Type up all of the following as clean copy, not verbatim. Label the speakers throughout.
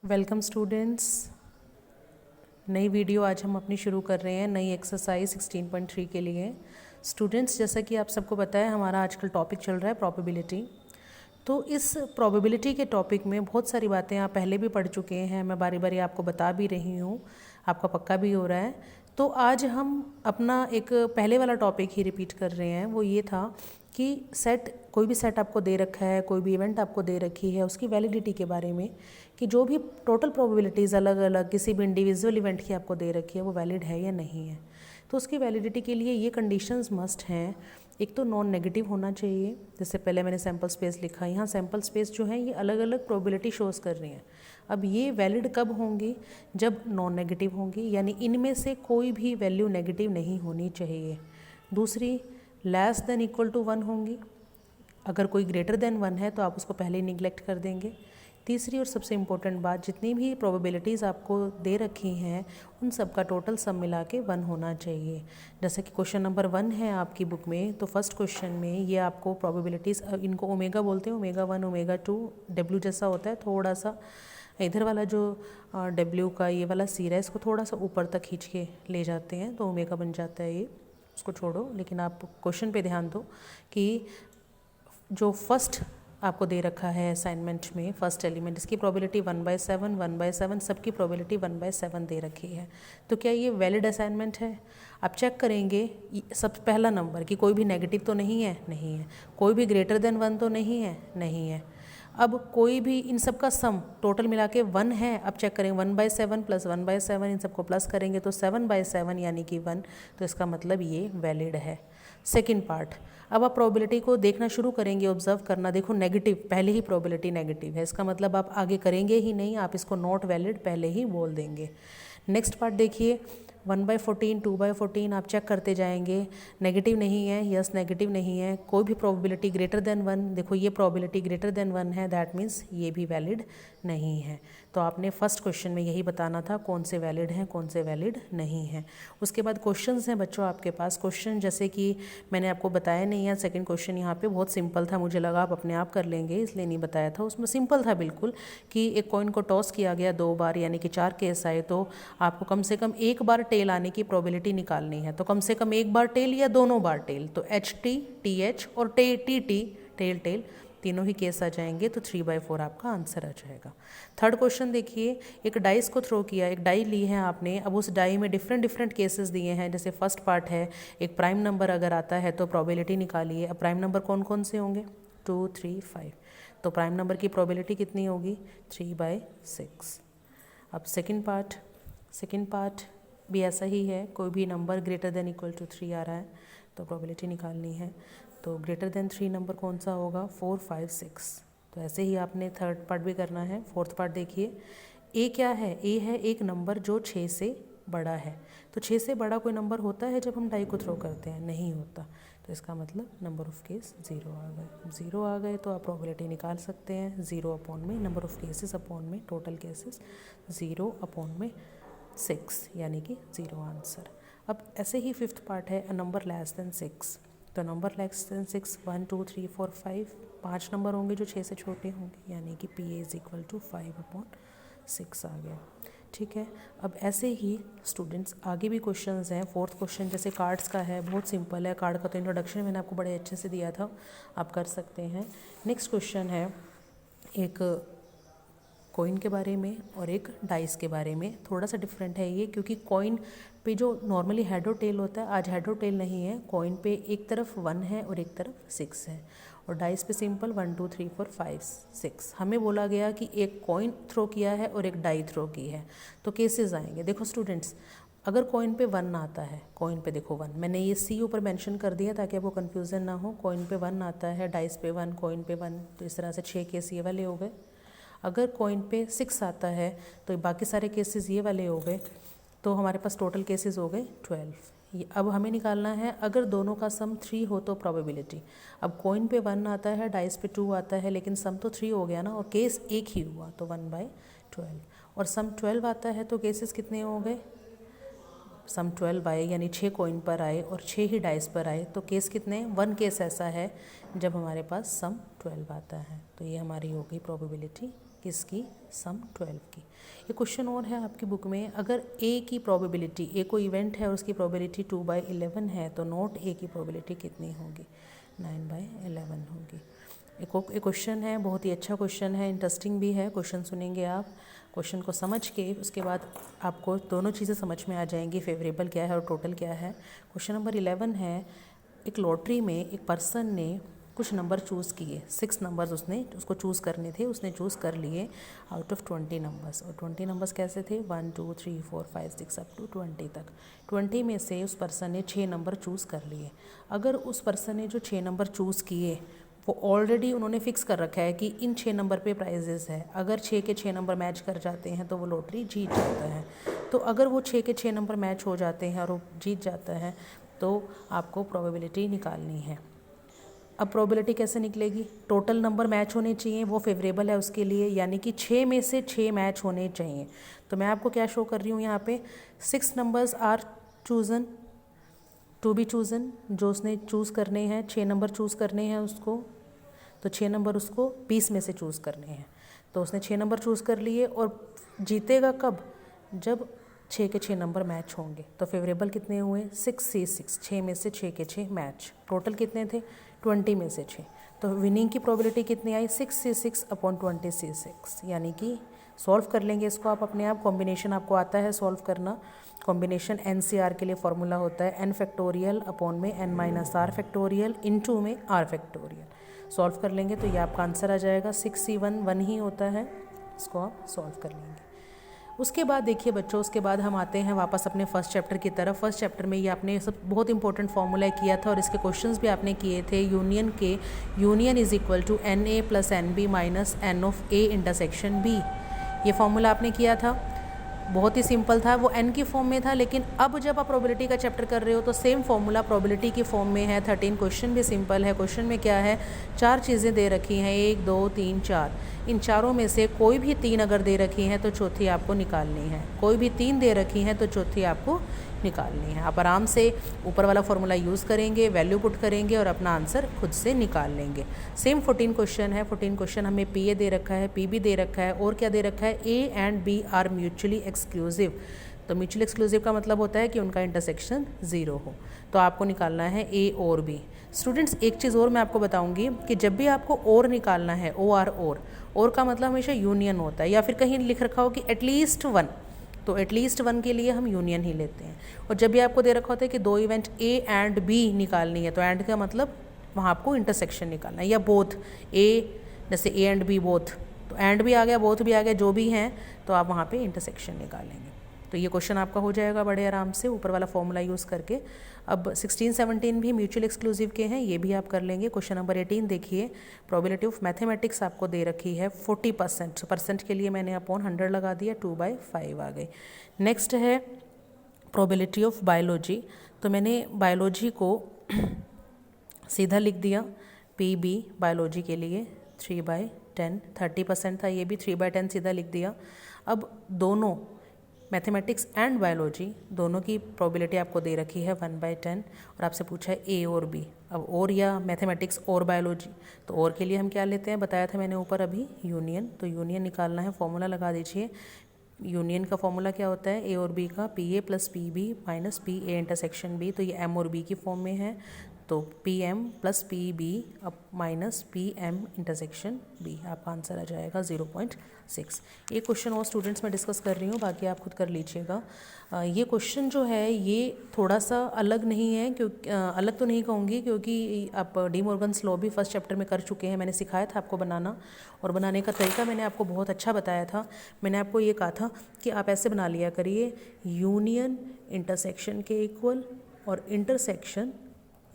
Speaker 1: Welcome students. नई video आज हम अपनी शुरू कर रहे हैं नई एक्सरसाइज 16.3 के लिए। स्टूडेंट्स, जैसा कि आप सबको पता है हमारा आजकल टॉपिक चल रहा है प्रोबेबिलिटी। तो इस प्रोबेबिलिटी के टॉपिक में बहुत सारी बातें आप पहले भी पढ़ चुके हैं, मैं बारी बारी आपको बता भी रही हूँ, आपका पक्का भी हो रहा है। तो आज हम अपना एक पहले वाला टॉपिक ही रिपीट कर रहे हैं। वो ये था कि कोई भी सेट आपको दे रखा है, कोई भी इवेंट आपको दे रखी है, उसकी वैलिडिटी के बारे में, कि जो भी टोटल प्रोबेबिलिटीज़ अलग अलग किसी भी इंडिविजुअल इवेंट की आपको दे रखी है वो वैलिड है या नहीं है। तो उसकी वैलिडिटी के लिए ये कंडीशंस मस्ट हैं। एक तो नॉन नेगेटिव होना चाहिए, जैसे पहले मैंने सैम्पल स्पेस लिखा, यहाँ सैम्पल स्पेस जो है ये अलग अलग प्रोबेबिलिटी शोज कर रही हैं। अब ये वैलिड कब होंगी? जब नॉन नेगेटिव होंगी, यानी इनमें से कोई भी वैल्यू नेगेटिव नहीं होनी चाहिए। दूसरी, लेस देन इक्वल टू 1 होंगी। अगर कोई ग्रेटर देन 1 है तो आप उसको पहले ही निगलेक्ट कर देंगे। तीसरी और सबसे इम्पोर्टेंट बात, जितनी भी प्रोबेबिलिटीज़ आपको दे रखी हैं उन सब का टोटल सम मिला के 1 होना चाहिए। जैसे कि क्वेश्चन नंबर 1 है आपकी बुक में, तो फर्स्ट क्वेश्चन में ये आपको प्रोबेबिलिटीज़, इनको ओमेगा बोलते हैं, ओमेगा 1 ओमेगा 2, डब्ल्यू जैसा होता है, थोड़ा सा इधर वाला जो डब्ल्यू का ये वाला सिरा है इसको थोड़ा सा ऊपर तक खींच के ले जाते हैं तो ओमेगा बन जाता है। ये उसको छोड़ो, लेकिन आप क्वेश्चन पे ध्यान दो कि जो फर्स्ट आपको दे रखा है असाइनमेंट में, फर्स्ट एलिमेंट, इसकी प्रोबेबिलिटी 1/7, 1/7, सबकी प्रोबेबिलिटी 1/7 दे रखी है। तो क्या ये वैलिड असाइनमेंट है? आप चेक करेंगे सब पहला नंबर कि कोई भी नेगेटिव तो नहीं है, नहीं है। कोई भी ग्रेटर देन 1 तो नहीं है, नहीं है। अब कोई भी इन सब का सम टोटल मिला के 1 है। अब चेक करें 1/7 प्लस 1/7, इन सबको प्लस करेंगे तो 7/7 यानी कि 1, तो इसका मतलब ये वैलिड है। सेकेंड पार्ट, अब आप प्रोबेबिलिटी को देखना शुरू करेंगे, ऑब्जर्व करना। देखो नेगेटिव, पहले ही प्रोबेबिलिटी नेगेटिव है, इसका मतलब आप आगे करेंगे ही नहीं, आप इसको नॉट वैलिड पहले ही बोल देंगे। नेक्स्ट पार्ट देखिए, 1/14, 2/14, आप चेक करते जाएंगे, नेगेटिव नहीं है, यस नेगेटिव नहीं है। कोई भी प्रोबेबिलिटी ग्रेटर देन 1, देखो ये प्रोबेबिलिटी ग्रेटर देन 1 है, दैट मीन्स ये भी वैलिड नहीं है। तो आपने फर्स्ट क्वेश्चन में यही बताना था कौन से वैलिड हैं, कौन से वैलिड नहीं हैं। उसके बाद क्वेश्चंस हैं बच्चों आपके पास। क्वेश्चन जैसे कि मैंने आपको बताया नहीं है, सेकंड क्वेश्चन यहाँ पे बहुत सिंपल था, मुझे लगा आप अपने आप कर लेंगे इसलिए नहीं बताया था। उसमें सिंपल था बिल्कुल कि एक कॉइन को टॉस किया गया 2 बार, यानी कि 4 केस आए, तो आपको कम से कम एक बार टेल आने की प्रोबेबिलिटी निकालनी है। तो कम से कम एक बार टेल या दोनों बार टेल, तो HT, TH और TT, टेल टेल, तीनों ही केस आ जाएंगे, तो 3/4 आपका आंसर आ जाएगा। थर्ड क्वेश्चन देखिए, एक डाइस को थ्रो किया, एक डाई ली है आपने, अब उस डाई में डिफरेंट डिफरेंट केसेस दिए हैं। जैसे फर्स्ट पार्ट है, एक प्राइम नंबर अगर आता है तो प्रोबेबिलिटी निकालिए। अब प्राइम नंबर कौन कौन से होंगे? 2, 3, 5, तो प्राइम नंबर की प्रोबेबिलिटी कितनी होगी? 3/6। अब सेकेंड पार्ट भी ऐसा ही है, कोई भी number greater than equal to 3 आ रहा है तो प्रोबेबिलिटी निकालनी है। तो ग्रेटर देन 3 नंबर कौन सा होगा? 4, 5, 6। तो ऐसे ही आपने थर्ड पार्ट भी करना है। फोर्थ पार्ट देखिए, ए क्या है? ए है एक नंबर जो 6 से बड़ा है। तो 6 से बड़ा कोई नंबर होता है जब हम डाई को थ्रो करते हैं? नहीं होता। तो इसका मतलब नंबर ऑफ केस 0 आ गए। 0 आ गए तो आप प्रोबेबिलिटी निकाल सकते हैं। 0 अपॉन में नंबर ऑफ केसेस अपॉन में टोटल केसेस, 0 अपॉन में 6 यानी कि 0 आंसर। अब ऐसे ही फिफ्थ पार्ट है, अ नंबर लेस देन 6। तो नंबर लेस देन 6, 1, 2, 3, 4, 5, 5 नंबर होंगे जो 6 से छोटे होंगे, यानी कि PA = 5/6 आ गया। ठीक है। अब ऐसे ही स्टूडेंट्स आगे भी क्वेश्चंस हैं। फोर्थ क्वेश्चन जैसे कार्ड्स का है, बहुत सिंपल है। कार्ड का तो इंट्रोडक्शन मैंने आपको बड़े अच्छे से दिया था, आप कर सकते हैं। नेक्स्ट क्वेश्चन है एक कॉइन के बारे में और एक डाइस के बारे में। थोड़ा सा डिफरेंट है ये, क्योंकि कॉइन पे जो नॉर्मली हेड और टेल होता है, आज हेड और टेल नहीं है। कॉइन पे एक तरफ 1 है और एक तरफ 6 है, और डाइस पे सिंपल 1, 2, 3, 4, 5, 6। हमें बोला गया कि एक कॉइन थ्रो किया है और एक डाई थ्रो की है, तो केसेस आएंगे। देखो स्टूडेंट्स, अगर कॉइन पे 1 आता है, कॉइन पे देखो 1, मैंने ये C ऊपर मेंशन कर दिया ताकि आपको कन्फ्यूज़न ना हो। कॉइन पे 1 आता है, डाइस पे 1, कॉइन पे 1, तो इस तरह से 6 केस ये वाले हो गए। अगर कॉइन पे 6 आता है तो बाकी सारे केसेस ये वाले हो गए, तो हमारे पास टोटल केसेस हो गए 12। ये अब हमें निकालना है अगर दोनों का सम 3 हो तो प्रोबेबिलिटी। अब कॉइन पे 1 आता है, डाइस पे 2 आता है, लेकिन सम तो 3 हो गया ना, और केस एक ही हुआ, तो 1/12। और सम 12 आता है तो केसेस कितने हो गए? सम 12 आए, यानी 6 कॉइन पर आए और 6 ही डाइस पर आए, तो केस कितने? 1 केस ऐसा है जब हमारे पास सम 12 आता है, तो ये हमारी हो गई प्रोबेबिलिटी किसकी, सम 12 की। एक क्वेश्चन और है आपकी बुक में, अगर ए की प्रोबेबिलिटी, ए कोई इवेंट है और उसकी प्रोबेबिलिटी 2/11 है तो नोट ए की प्रोबेबिलिटी कितनी होगी, 9/11 होगी। एक क्वेश्चन है, बहुत ही अच्छा क्वेश्चन है, इंटरेस्टिंग भी है। क्वेश्चन सुनेंगे आप, क्वेश्चन को समझ के उसके बाद आपको दोनों चीज़ें समझ में आ जाएंगी, फेवरेबल क्या है और टोटल क्या है। क्वेश्चन नंबर 11 है, एक लॉटरी में एक पर्सन ने कुछ नंबर चूज़ किए, 6 नंबर्स उसने उसको चूज़ करने थे, उसने चूज़ कर लिए आउट ऑफ 20 नंबर्स। और 20 नंबर्स कैसे थे, 1 2 3 4 5 6 अप टू 20 तक। 20 में से उस पर्सन ने 6 नंबर चूज़ कर लिए। अगर उस पर्सन ने जो 6 नंबर चूज़ किए वो ऑलरेडी उन्होंने फिक्स कर रखा है कि इन 6 नंबर पे प्राइजेस है, अगर 6 के 6 नंबर मैच कर जाते हैं तो वो लॉटरी जीत जाता है। तो अगर वो 6 के 6 नंबर मैच हो जाते हैं और वो जीत जाता है तो आपको प्रोबेबिलिटी निकालनी है। अब प्रोबेबिलिटी कैसे निकलेगी, टोटल नंबर मैच होने चाहिए, वो फेवरेबल है उसके लिए, यानी कि 6 में से 6 मैच होने चाहिए। तो मैं आपको क्या शो कर रही हूँ यहाँ पे, 6 numbers are chosen to be chosen, जो उसने चूज़ करने हैं, 6 नंबर चूज़ करने हैं उसको, तो 6 नंबर उसको 20 में से चूज़ करने हैं। तो उसने 6 नंबर चूज़ कर लिए और जीतेगा कब, जब 6 के 6 नंबर मैच होंगे। तो फेवरेबल कितने हुए, 6 से 6, 6 में से 6 के 6 मैच, टोटल कितने थे 20 में से 6। तो विनिंग की प्रोबेबिलिटी कितनी आई, 6 से 6 अपॉन 20 से 6, यानी कि सॉल्व कर लेंगे इसको आप अपने आप। कॉम्बिनेशन आपको आता है सॉल्व करना, कॉम्बिनेशन NCR के लिए फॉर्मूला होता है n फैक्टोरियल अपॉन में n-r फैक्टोरियल इनटू में r फैक्टोरियल। सॉल्व कर लेंगे तो ये आपका आंसर आ जाएगा, 6C1 1 ही होता है, इसको आप सॉल्व कर लेंगे। उसके बाद देखिए बच्चों, उसके बाद हम आते हैं वापस अपने फर्स्ट चैप्टर की तरफ। फर्स्ट चैप्टर में ये आपने सब बहुत इंपॉर्टेंट फार्मूला किया था और इसके क्वेश्चंस भी आपने किए थे। यूनियन के, union is equal to NA + NB minus N of A intersection B, ये फार्मूला आपने किया था। बहुत ही सिंपल था, वो n की फॉर्म में था, लेकिन अब जब आप प्रोबेबिलिटी का चैप्टर कर रहे हो तो सेम फॉर्मूला प्रोबेबिलिटी की फॉर्म में है। 13 क्वेश्चन भी सिंपल है। क्वेश्चन में क्या है, 4 चीज़ें दे रखी हैं, 1 2 3 4। इन चारों में से कोई भी 3 अगर दे रखी हैं तो चौथी आपको निकालनी है, कोई भी 3 दे रखी हैं तो चौथी आपको निकालनी है। आप आराम से ऊपर वाला फॉर्मूला यूज़ करेंगे, वैल्यू पुट करेंगे और अपना आंसर खुद से निकाल लेंगे। सेम 14 क्वेश्चन है। 14 क्वेश्चन हमें PA दे रखा है, PB दे रखा है, और क्या दे रखा है, A and B are mutually exclusive. तो म्यूचुअली एक्सक्लूसिव का मतलब होता है कि उनका इंटरसेक्शन 0 हो। तो आपको निकालना है A और B। स्टूडेंट्स एक चीज़ और मैं आपको बताऊंगी कि जब भी आपको और निकालना है, OR और का मतलब हमेशा यूनियन होता है, या फिर कहीं लिख रखा हो कि एटलीस्ट 1, तो एटलीस्ट 1 के लिए हम यूनियन ही लेते हैं। और जब भी आपको दे रखा होता है कि 2 इवेंट A एंड B निकालनी है, तो एंड का मतलब वहाँ आपको इंटरसेक्शन निकालना है, या बोथ A, जैसे A एंड B बोथ, तो एंड भी आ गया, बोथ भी आ गया, जो भी हैं तो आप वहाँ पे इंटरसेक्शन निकालेंगे। तो ये क्वेश्चन आपका हो जाएगा बड़े आराम से ऊपर वाला फॉर्मूला यूज़ करके। अब 16 17 भी म्यूचुअल एक्सक्लूसिव के हैं, ये भी आप कर लेंगे। क्वेश्चन नंबर 18 देखिए, प्रोबेबिलिटी ऑफ मैथमेटिक्स आपको दे रखी है 40%। परसेंट के लिए मैंने अपॉन 100 लगा दिया, 2/5 आ गई। नेक्स्ट है प्रोबेबिलिटी ऑफ बायोलॉजी। तो मैंने बायोलॉजी को सीधा लिख दिया, PB बायोलॉजी के लिए 3/10, 30% था, ये भी 3/10 सीधा लिख दिया। अब दोनों मैथमेटिक्स एंड बायोलॉजी दोनों की प्रोबेबिलिटी आपको दे रखी है 1/10, और आपसे पूछा है A और B। अब और या मैथमेटिक्स और बायोलॉजी, तो और के लिए हम क्या लेते हैं, बताया था मैंने ऊपर अभी, यूनियन। तो यूनियन निकालना है, फॉर्मूला लगा दीजिए। यूनियन का फॉर्मूला क्या होता है, A और B का, PA + PB minus PA intersection B। तो ये M और B की फॉर्म में है, तो PM + PB अब माइनस PM इंटरसेक्शन B, आपका आंसर आ जाएगा 0.6। एक क्वेश्चन और स्टूडेंट्स मैं डिस्कस कर रही हूँ, बाकी आप खुद कर लीजिएगा। ये क्वेश्चन जो है ये थोड़ा सा अलग नहीं है, क्योंकि अलग तो नहीं कहूँगी, क्योंकि आप डी मॉर्गन्स लॉ भी फर्स्ट चैप्टर में कर चुके हैं। मैंने सिखाया था आपको बनाना, और बनाने का तरीका मैंने आपको बहुत अच्छा बताया था। मैंने आपको ये कहा था कि आप ऐसे बना लिया करिए, यूनियन इंटरसेक्शन के इक्वल और इंटरसेक्शन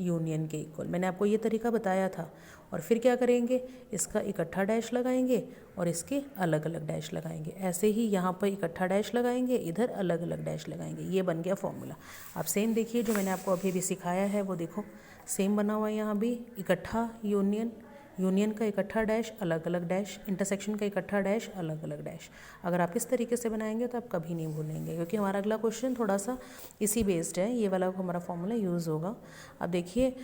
Speaker 1: यूनियन के इक्वल। मैंने आपको ये तरीका बताया था। और फिर क्या करेंगे, इसका इकट्ठा डैश लगाएंगे और इसके अलग अलग डैश लगाएंगे। ऐसे ही यहाँ पर इकट्ठा डैश लगाएंगे, इधर अलग अलग डैश लगाएंगे। ये बन गया फॉर्मूला। आप सेम देखिए, जो मैंने आपको अभी भी सिखाया है वो देखो, सेम बना हुआ है। यहाँ भी इकट्ठा यूनियन, यूनियन का इकट्ठा डैश, अलग अलग डैश, इंटरसेक्शन का इकट्ठा डैश, अलग अलग डैश। अगर आप इस तरीके से बनाएंगे तो आप कभी नहीं भूलेंगे, क्योंकि हमारा अगला क्वेश्चन थोड़ा सा इसी बेस्ड है, ये वाला हमारा फॉर्मूला यूज़ होगा। अब देखिए,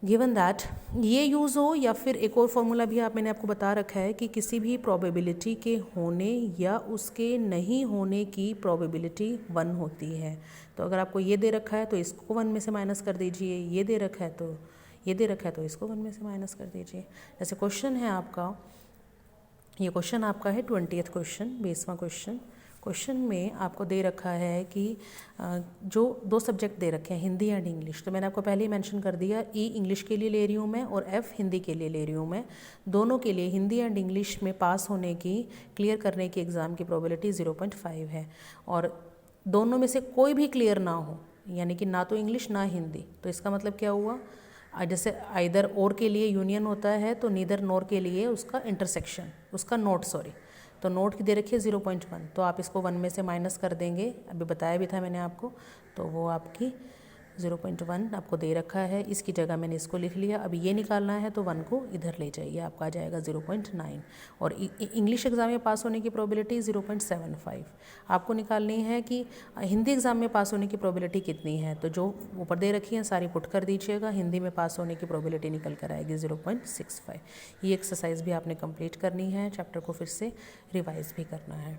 Speaker 1: गिवन दैट ये यूज़ हो, या फिर एक और फॉर्मूला भी मैंने आपको बता रखा है कि किसी भी प्रोबेबिलिटी के होने या उसके नहीं होने की प्रोबेबिलिटी 1 होती है। तो अगर आपको ये दे रखा है तो इसको 1 में से माइनस कर दीजिए, ये दे रखा है तो इसको 1 में से माइनस कर दीजिए। जैसे क्वेश्चन है आपका, ये क्वेश्चन आपका है 20th क्वेश्चन, 20वां क्वेश्चन। क्वेश्चन में आपको दे रखा है कि जो 2 सब्जेक्ट दे रखे हैं, हिंदी एंड इंग्लिश। तो मैंने आपको पहले ही मेंशन कर दिया, ई इंग्लिश के लिए ले रही हूँ मैं और एफ हिंदी के लिए ले रही हूँ मैं। दोनों के लिए हिंदी एंड इंग्लिश में पास होने की, क्लियर करने की एग्ज़ाम की प्रोबेबिलिटी 0.5 है। और दोनों में से कोई भी क्लियर ना हो, यानी कि ना तो इंग्लिश ना हिंदी, तो इसका मतलब क्या हुआ, जैसे आइदर और के लिए यूनियन होता है तो नीदर नोर के लिए उसका इंटरसेक्शन, उसका नोट, सॉरी, तो नोट की दे रखी है 0.1, तो आप इसको 1 में से माइनस कर देंगे, अभी बताया भी था मैंने आपको, तो वो आपकी 0.1 आपको दे रखा है। इसकी जगह मैंने इसको लिख लिया। अभी ये निकालना है तो 1 को इधर ले जाइए, आपका आ जाएगा 0.9। और इंग्लिश एग्ज़ाम में पास होने की प्रोबेबिलिटी 0.75। आपको निकालनी है कि हिंदी एग्ज़ाम में पास होने की प्रोबेबिलिटी कितनी है, तो जो ऊपर दे रखी है सारी पुट कर दीजिएगा। हिंदी में पास होने की प्रोबेबिलिटी निकल कर आएगी 0.65। ये एक्सरसाइज भी आपने कंप्लीट करनी है, चैप्टर को फिर से रिवाइज भी करना है।